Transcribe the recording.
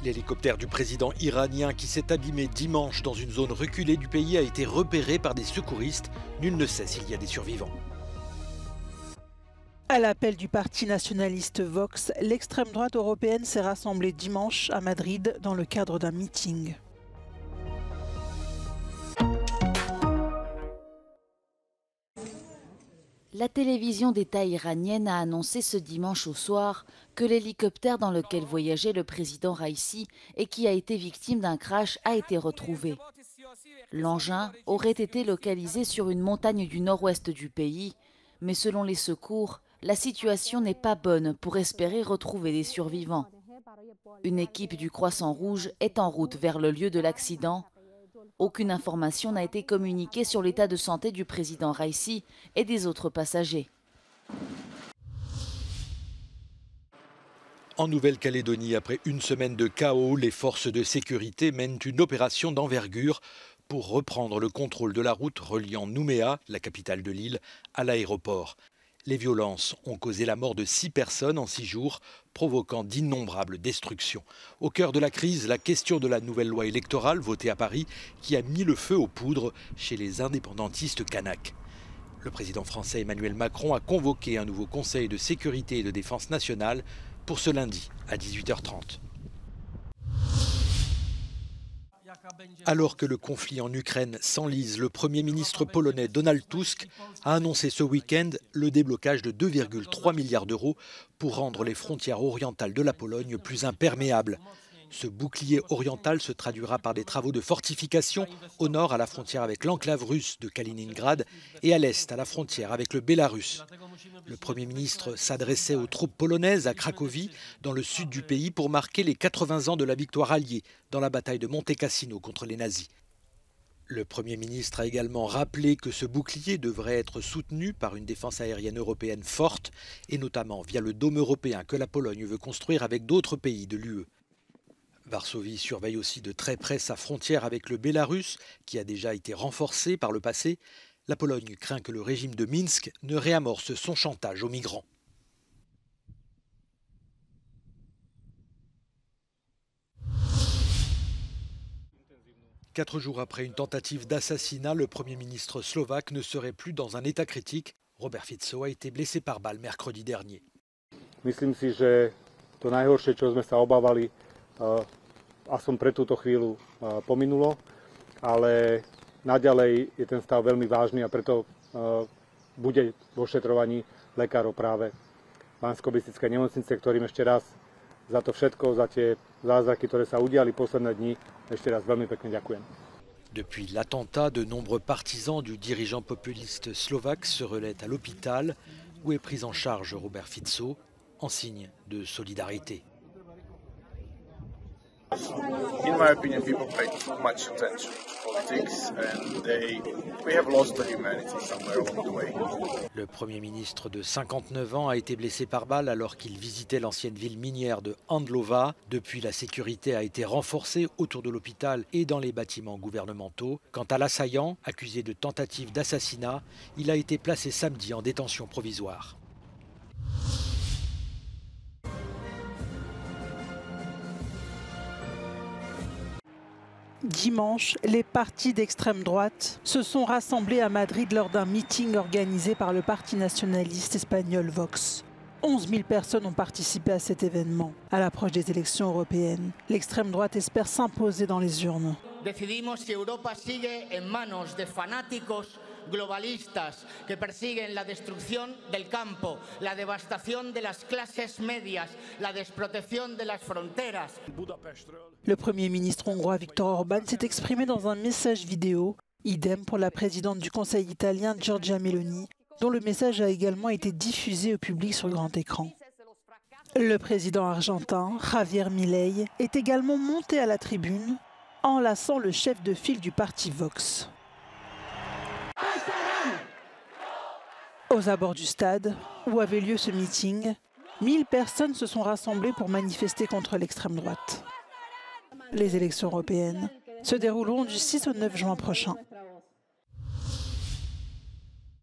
L'hélicoptère du président iranien qui s'est abîmé dimanche dans une zone reculée du pays a été repéré par des secouristes. Nul ne sait s'il y a des survivants. À l'appel du parti nationaliste Vox, l'extrême droite européenne s'est rassemblée dimanche à Madrid dans le cadre d'un meeting. La télévision d'État iranienne a annoncé ce dimanche au soir que l'hélicoptère dans lequel voyageait le président Raïssi et qui a été victime d'un crash a été retrouvé. L'engin aurait été localisé sur une montagne du nord-ouest du pays, mais selon les secours, la situation n'est pas bonne pour espérer retrouver des survivants. Une équipe du Croissant-Rouge est en route vers le lieu de l'accident. Aucune information n'a été communiquée sur l'état de santé du président Raïssi et des autres passagers. En Nouvelle-Calédonie, après une semaine de chaos, les forces de sécurité mènent une opération d'envergure pour reprendre le contrôle de la route reliant Nouméa, la capitale de l'île, à l'aéroport. Les violences ont causé la mort de 6 personnes en 6 jours, provoquant d'innombrables destructions. Au cœur de la crise, la question de la nouvelle loi électorale votée à Paris qui a mis le feu aux poudres chez les indépendantistes kanaks. Le président français Emmanuel Macron a convoqué un nouveau conseil de sécurité et de défense nationale pour ce lundi à 18h30. Alors que le conflit en Ukraine s'enlise, le Premier ministre polonais Donald Tusk a annoncé ce week-end le déblocage de 2,3 milliards d'euros pour rendre les frontières orientales de la Pologne plus imperméables. Ce bouclier oriental se traduira par des travaux de fortification au nord à la frontière avec l'enclave russe de Kaliningrad et à l'est à la frontière avec le Bélarus. Le Premier ministre s'adressait aux troupes polonaises à Cracovie, dans le sud du pays, pour marquer les 80 ans de la victoire alliée dans la bataille de Monte Cassino contre les nazis. Le Premier ministre a également rappelé que ce bouclier devrait être soutenu par une défense aérienne européenne forte, et notamment via le dôme européen que la Pologne veut construire avec d'autres pays de l'UE. Varsovie surveille aussi de très près sa frontière avec le Bélarus, qui a déjà été renforcée par le passé. La Pologne craint que le régime de Minsk ne réamorce son chantage aux migrants. Quatre jours après une tentative d'assassinat, le Premier ministre slovaque ne serait plus dans un état critique. Robert Fico a été blessé par balle mercredi dernier. Myslím si, že to najhoršie, čo sme sa obávali, aspoň pre túto chvíľu pominulo, ale naďalej je ten stav veľmi vážny a preto bude vo šetrovaní lekárov práve Banskobystrickej nemocnice, ktorým ešte raz za to všetko, za tie zázraky, ktoré sa udiali posledné dni, ešte raz veľmi pekne ďakujem. Depuis l'attentat, de nombreux partisans du dirigeant populiste slovaque se relaient à l'hôpital où est pris en charge Robert Fico en signe de solidarité. In my opinion, people pay too much attention to politics and we have lost the humanity somewhere along the way. Le Premier ministre de 59 ans a été blessé par balle alors qu'il visitait l'ancienne ville minière de Handlova. Depuis, la sécurité a été renforcée autour de l'hôpital et dans les bâtiments gouvernementaux. Quant à l'assaillant, accusé de tentative d'assassinat, il a été placé samedi en détention provisoire. Dimanche, les partis d'extrême droite se sont rassemblés à Madrid lors d'un meeting organisé par le parti nationaliste espagnol Vox. 11 000 personnes ont participé à cet événement. À l'approche des élections européennes, l'extrême droite espère s'imposer dans les urnes. Decidimos si Europa sigue en manos de fanáticos globalistas que persiguen la destrucción del campo, la devastación de las clases medias, la desprotección de las fronteras. Le Premier ministre hongrois Viktor Orban s'est exprimé dans un message vidéo, idem pour la présidente du Conseil italien Giorgia Meloni, dont le message a également été diffusé au public sur grand écran. Le président argentin, Javier Milei, est également monté à la tribune, enlaçant le chef de file du parti Vox. Aux abords du stade, où avait lieu ce meeting, 1000 personnes se sont rassemblées pour manifester contre l'extrême droite. Les élections européennes se dérouleront du 6 au 9 juin prochain.